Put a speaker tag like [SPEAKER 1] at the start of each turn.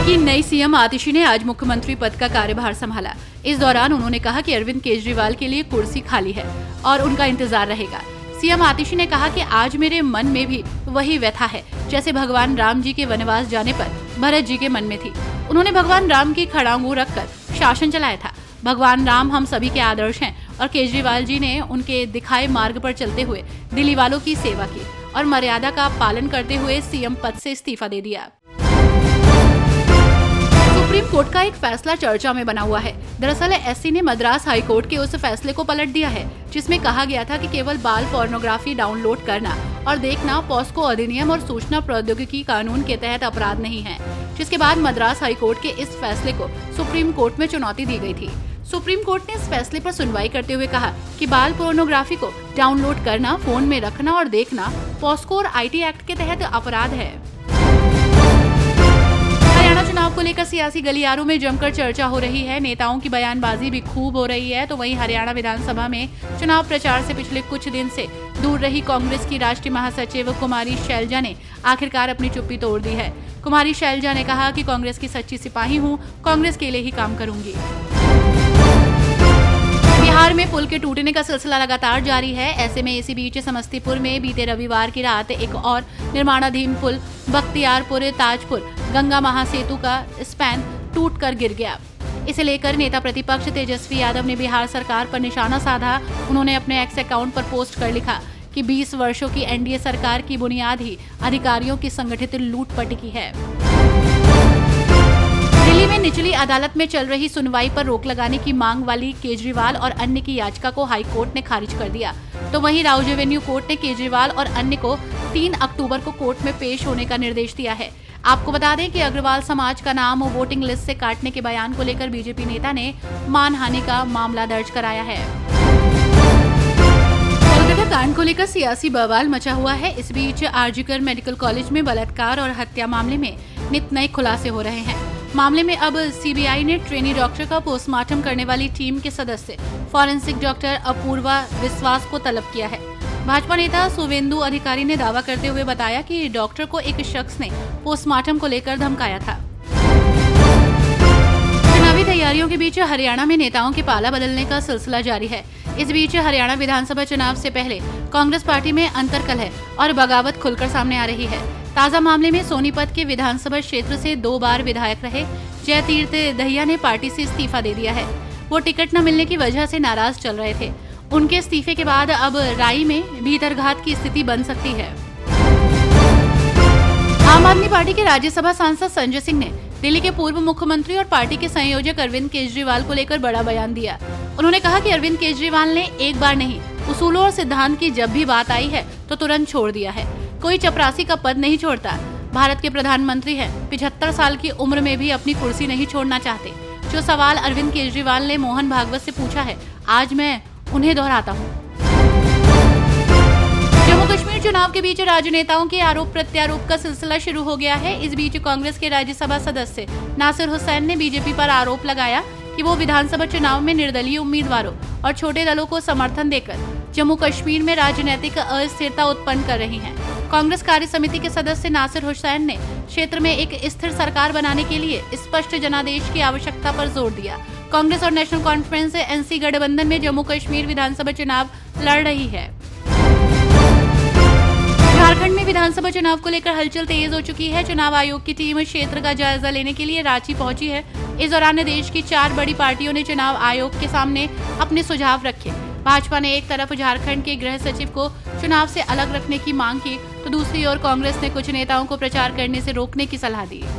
[SPEAKER 1] की नई सीएम आतिशी ने आज मुख्यमंत्री पद का कार्यभार संभाला। इस दौरान उन्होंने कहा कि अरविंद केजरीवाल के लिए कुर्सी खाली है और उनका इंतजार रहेगा। सीएम आतिशी ने कहा कि आज मेरे मन में भी वही व्यथा है जैसे भगवान राम जी के वनवास जाने पर भरत जी के मन में थी। उन्होंने भगवान राम की खड़ांगू रखकर शासन चलाया था। भगवान राम हम सभी के आदर्श हैं और केजरीवाल जी ने उनके दिखाए मार्ग पर चलते हुए दिल्ली वालों की सेवा की और मर्यादा का पालन करते हुए सीएम पद से इस्तीफा दे दिया। सुप्रीम कोर्ट का एक फैसला चर्चा में बना हुआ है। दरअसल एससी ने मद्रास हाई कोर्ट के उस फैसले को पलट दिया है जिसमें कहा गया था कि केवल बाल पोर्नोग्राफी डाउनलोड करना और देखना पॉस्को अधिनियम और सूचना प्रौद्योगिकी कानून के तहत अपराध नहीं है, जिसके बाद मद्रास हाई कोर्ट के इस फैसले को सुप्रीम कोर्ट में चुनौती दी गई थी। सुप्रीम कोर्ट ने इस फैसले पर सुनवाई करते हुए कहा कि बाल पोर्नोग्राफी को डाउनलोड करना, फोन में रखना और देखना पॉस्को और आईटी एक्ट के तहत अपराध है। हरियाणा चुनाव को लेकर सियासी गलियारों में जमकर चर्चा हो रही है। नेताओं की बयानबाजी भी खूब हो रही है। तो वहीं हरियाणा विधानसभा में चुनाव प्रचार से पिछले कुछ दिन से दूर रही कांग्रेस की राष्ट्रीय महासचिव कुमारी शैलजा ने आखिरकार अपनी चुप्पी तोड़ दी है। कुमारी शैलजा ने कहा कि कांग्रेस की सच्ची सिपाही हूँ, कांग्रेस के लिए ही काम करूंगी। बिहार में पुल के टूटने का सिलसिला लगातार जारी है। ऐसे में इसी बीच समस्तीपुर में बीते रविवार की रात एक और निर्माणाधीन पुल बख्तियारपुर ताजपुर गंगा महासेतु का स्पैन टूटकर गिर गया। इसे लेकर नेता प्रतिपक्ष तेजस्वी यादव ने बिहार सरकार पर निशाना साधा। उन्होंने अपने एक्स अकाउंट पर पोस्ट कर लिखा कि 20 वर्षों की एनडीए सरकार की बुनियाद ही अधिकारियों की संगठित लूटपट की है। दिल्ली में निचली अदालत में चल रही सुनवाई पर रोक लगाने की मांग वाली केजरीवाल और अन्य की याचिका को हाई कोर्ट ने खारिज कर दिया। तो वहीं राउ रेवेन्यू कोर्ट ने केजरीवाल और अन्य को 3 अक्टूबर को कोर्ट में पेश होने का निर्देश दिया है। आपको बता दें कि अग्रवाल समाज का नाम वोटिंग लिस्ट से काटने के बयान को लेकर बीजेपी नेता ने मानहानि का मामला दर्ज कराया है। कोलकाता कांड को लेकर सियासी बवाल मचा हुआ है। इस बीच आरजीकर मेडिकल कॉलेज में बलात्कार और हत्या मामले में नित नए खुलासे हो रहे हैं। मामले में अब सीबीआई ने ट्रेनी डॉक्टर का पोस्टमार्टम करने वाली टीम के सदस्य फॉरेंसिक डॉक्टर अपूर्वा विश्वास को तलब किया है। भाजपा नेता शुवेंदु अधिकारी ने दावा करते हुए बताया कि डॉक्टर को एक शख्स ने पोस्टमार्टम को लेकर धमकाया था। चुनावी तैयारियों के बीच हरियाणा में नेताओं के पाला बदलने का सिलसिला जारी है। इस बीच हरियाणा विधानसभा चुनाव से पहले कांग्रेस पार्टी में अंतर्कलह और बगावत खुलकर सामने आ रही है। ताजा मामले में सोनीपत के विधानसभा क्षेत्र से 2 बार विधायक रहे जयतीर्थ दहिया ने पार्टी से इस्तीफा दे दिया है। वो टिकट न मिलने की वजह से नाराज चल रहे थे। उनके इस्तीफे के बाद अब राई में भीतरघात की स्थिति बन सकती है। आम आदमी पार्टी के राज्यसभा सांसद संजय सिंह ने दिल्ली के पूर्व मुख्यमंत्री और पार्टी के संयोजक अरविंद केजरीवाल को लेकर बड़ा बयान दिया। उन्होंने कहा कि अरविंद केजरीवाल ने एक बार नहीं, उसूलों और सिद्धांत की जब भी बात आई है तो तुरंत छोड़ दिया है। कोई चपरासी का पद नहीं छोड़ता। भारत के प्रधानमंत्री हैं, 75 साल की उम्र में भी अपनी कुर्सी नहीं छोड़ना चाहते। जो सवाल अरविंद केजरीवाल ने मोहन भागवत से पूछा है, आज मैं उन्हें दोहराता हूँ। जम्मू कश्मीर चुनाव के बीच राजनेताओं के आरोप प्रत्यारोप का सिलसिला शुरू हो गया है। इस बीच कांग्रेस के राज्यसभा सदस्य नासिर हुसैन ने बीजेपी पर आरोप लगाया कि वो विधानसभा चुनाव में निर्दलीय उम्मीदवारों और छोटे दलों को समर्थन देकर जम्मू कश्मीर में राजनीतिक अस्थिरता उत्पन्न कर रही हैं। कांग्रेस कार्य समिति के सदस्य नासिर हुसैन ने क्षेत्र में एक स्थिर सरकार बनाने के लिए स्पष्ट जनादेश की आवश्यकता पर जोर दिया। कांग्रेस और नेशनल कॉन्फ्रेंस एनसी गठबंधन में जम्मू कश्मीर विधानसभा चुनाव लड़ रही है। झारखंड में विधानसभा चुनाव को लेकर हलचल तेज हो चुकी है। चुनाव आयोग की टीम क्षेत्र का जायजा लेने के लिए रांची पहुंची है। इस दौरान देश की 4 बड़ी पार्टियों ने चुनाव आयोग के सामने अपने सुझाव रखे। भाजपा ने एक तरफ झारखंड के गृह सचिव को चुनाव से अलग रखने की मांग की, तो दूसरी ओर कांग्रेस ने कुछ नेताओं को प्रचार करने से रोकने की सलाह दी।